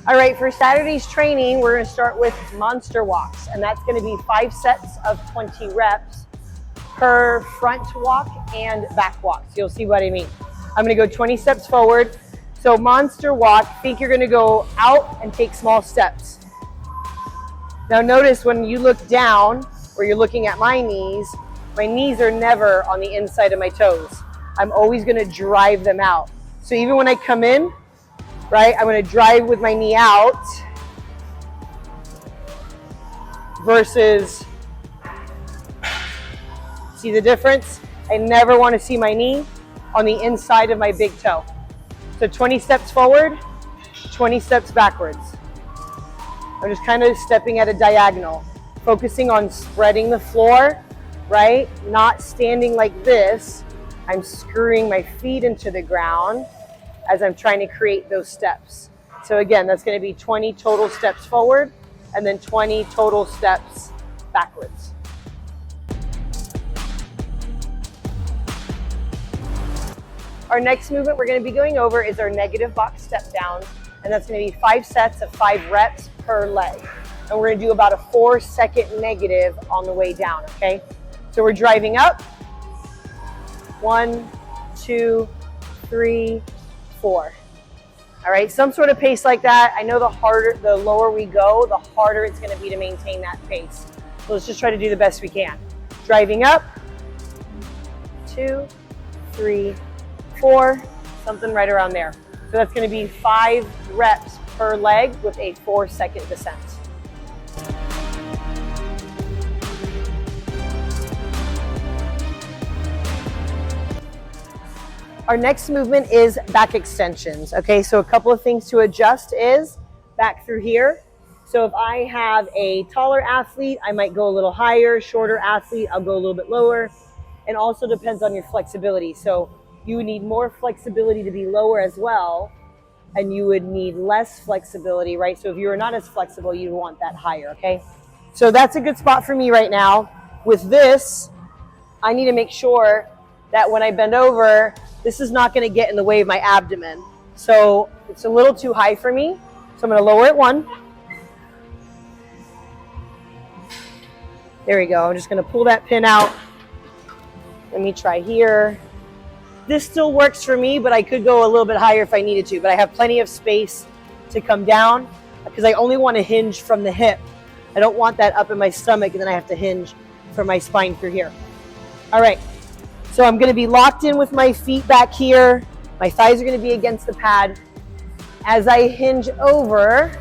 All right, for Saturday's training, we're gonna start with monster walks, and that's gonna be 5 sets of 20 reps per front walk and back walk. So you'll see what I mean. I'm gonna go 20 steps forward. So monster walk, think you're gonna go out and take small steps. Now notice when you look down, or you're looking at my knees are never on the inside of my toes. I'm always gonna drive them out. So even when I come in, right, I'm gonna drive with my knee out versus, see the difference? I never wanna see my knee on the inside of my big toe. So 20 steps forward, 20 steps backwards. I'm just kind of stepping at a diagonal, focusing on spreading the floor, right? Not standing like this. I'm screwing my feet into the ground as I'm trying to create those steps. So again, that's gonna be 20 total steps forward and then 20 total steps backwards. Our next movement we're gonna be going over is our negative box step down, and that's gonna be 5 sets of 5 reps per leg. And we're gonna do about a 4-second negative on the way down, okay? So we're driving up, 1, 2, 3, 4. All right, some sort of pace like that. I know the lower we go, the harder it's gonna be to maintain that pace. So let's just try to do the best we can. Driving up, 2, 3, 4, something right around there. So that's gonna be 5 reps per leg with a 4-second descent. Our next movement is back extensions, okay? So a couple of things to adjust is back through here. So if I have a taller athlete, I might go a little higher. Shorter athlete, I'll go a little bit lower. And also depends on your flexibility. So you would need more flexibility to be lower as well, and you would need less flexibility, right? So if you are not as flexible, you'd want that higher, okay? So that's a good spot for me right now. With this, I need to make sure that when I bend over, this is not gonna get in the way of my abdomen. So it's a little too high for me. So I'm gonna lower it 1. There we go. I'm just gonna pull that pin out. Let me try here. This still works for me, but I could go a little bit higher if I needed to, but I have plenty of space to come down because I only want to hinge from the hip. I don't want that up in my stomach and then I have to hinge from my spine through here. All right, so I'm gonna be locked in with my feet back here. My thighs are gonna be against the pad. As I hinge over,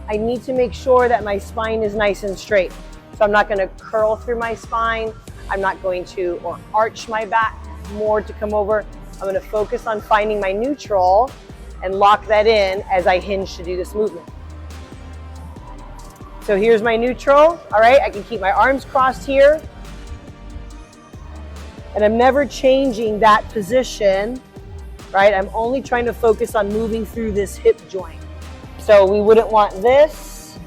I need to make sure that my spine is nice and straight. So I'm not gonna curl through my spine. I'm not going to, or arch my back more to come over. I'm gonna focus on finding my neutral and lock that in as I hinge to do this movement. So here's my neutral. All right, I can keep my arms crossed here. And I'm never changing that position, right? I'm only trying to focus on moving through this hip joint. So we wouldn't want this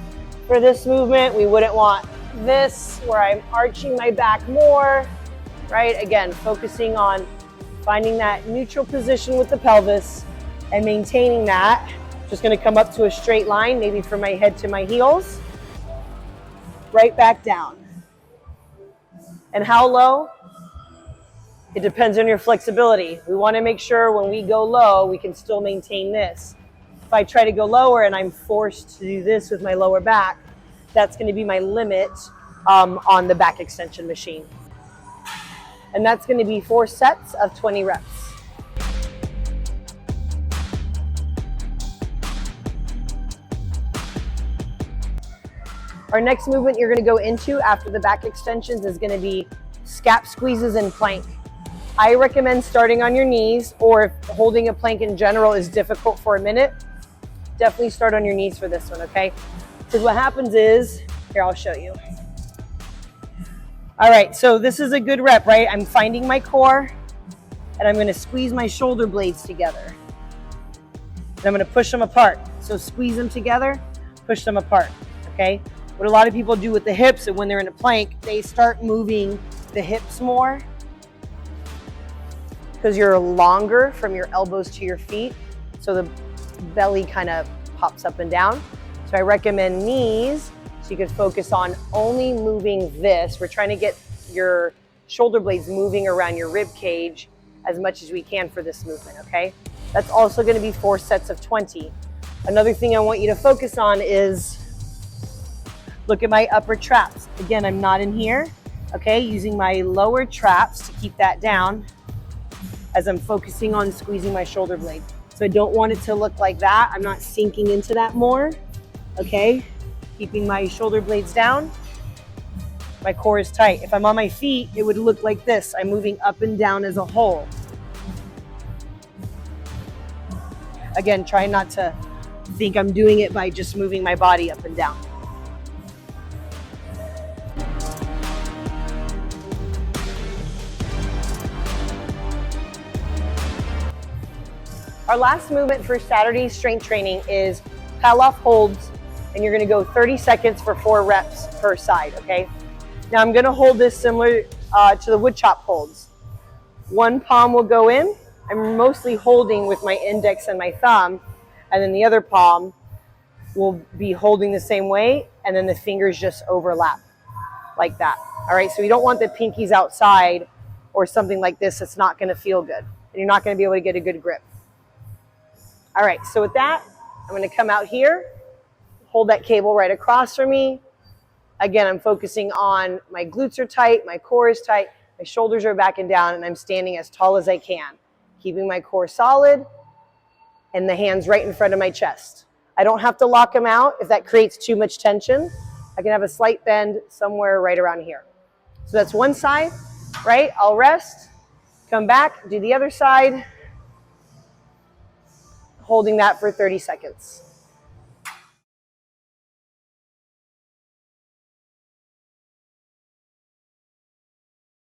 for this movement. We wouldn't want this where I'm arching my back more, right? Again, focusing on finding that neutral position with the pelvis and maintaining that. Just gonna come up to a straight line, maybe from my head to my heels, right back down. And how low? It depends on your flexibility. We wanna make sure when we go low, we can still maintain this. If I try to go lower and I'm forced to do this with my lower back, that's gonna be my limit on the back extension machine. And that's gonna be 4 sets of 20 reps. Our next movement you're gonna go into after the back extensions is gonna be scap squeezes and plank. I recommend starting on your knees, or if holding a plank in general is difficult for a minute, definitely start on your knees for this one, okay? Because what happens is, here, I'll show you. All right, so this is a good rep, right? I'm finding my core, and I'm gonna squeeze my shoulder blades together. And I'm gonna push them apart. So squeeze them together, push them apart, okay? What a lot of people do with the hips, and when they're in a plank, they start moving the hips more because you're longer from your elbows to your feet. So the belly kind of pops up and down. So I recommend knees, so you can focus on only moving this. We're trying to get your shoulder blades moving around your rib cage as much as we can for this movement, okay? That's also gonna be 4 sets of 20. Another thing I want you to focus on is look at my upper traps. Again, I'm not in here, okay? Using my lower traps to keep that down as I'm focusing on squeezing my shoulder blade. So I don't want it to look like that. I'm not sinking into that more, okay? Keeping my shoulder blades down. My core is tight. If I'm on my feet, it would look like this. I'm moving up and down as a whole. Again, try not to think I'm doing it by just moving my body up and down. Our last movement for Saturday's strength training is Palloff Holds, and you're gonna go 30 seconds for 4 reps per side, okay? Now I'm gonna hold this similar to the wood chop holds. One palm will go in. I'm mostly holding with my index and my thumb, and then the other palm will be holding the same way, and then the fingers just overlap like that. All right, so we don't want the pinkies outside or something like this. It's not gonna feel good, and you're not gonna be able to get a good grip. All right, so with that, I'm gonna come out here, hold that cable right across from me. Again, I'm focusing on my glutes are tight, my core is tight, my shoulders are back and down, and I'm standing as tall as I can, keeping my core solid and the hands right in front of my chest. I don't have to lock them out if that creates too much tension. I can have a slight bend somewhere right around here. So that's one side, right? I'll rest, come back, do the other side, holding that for 30 seconds.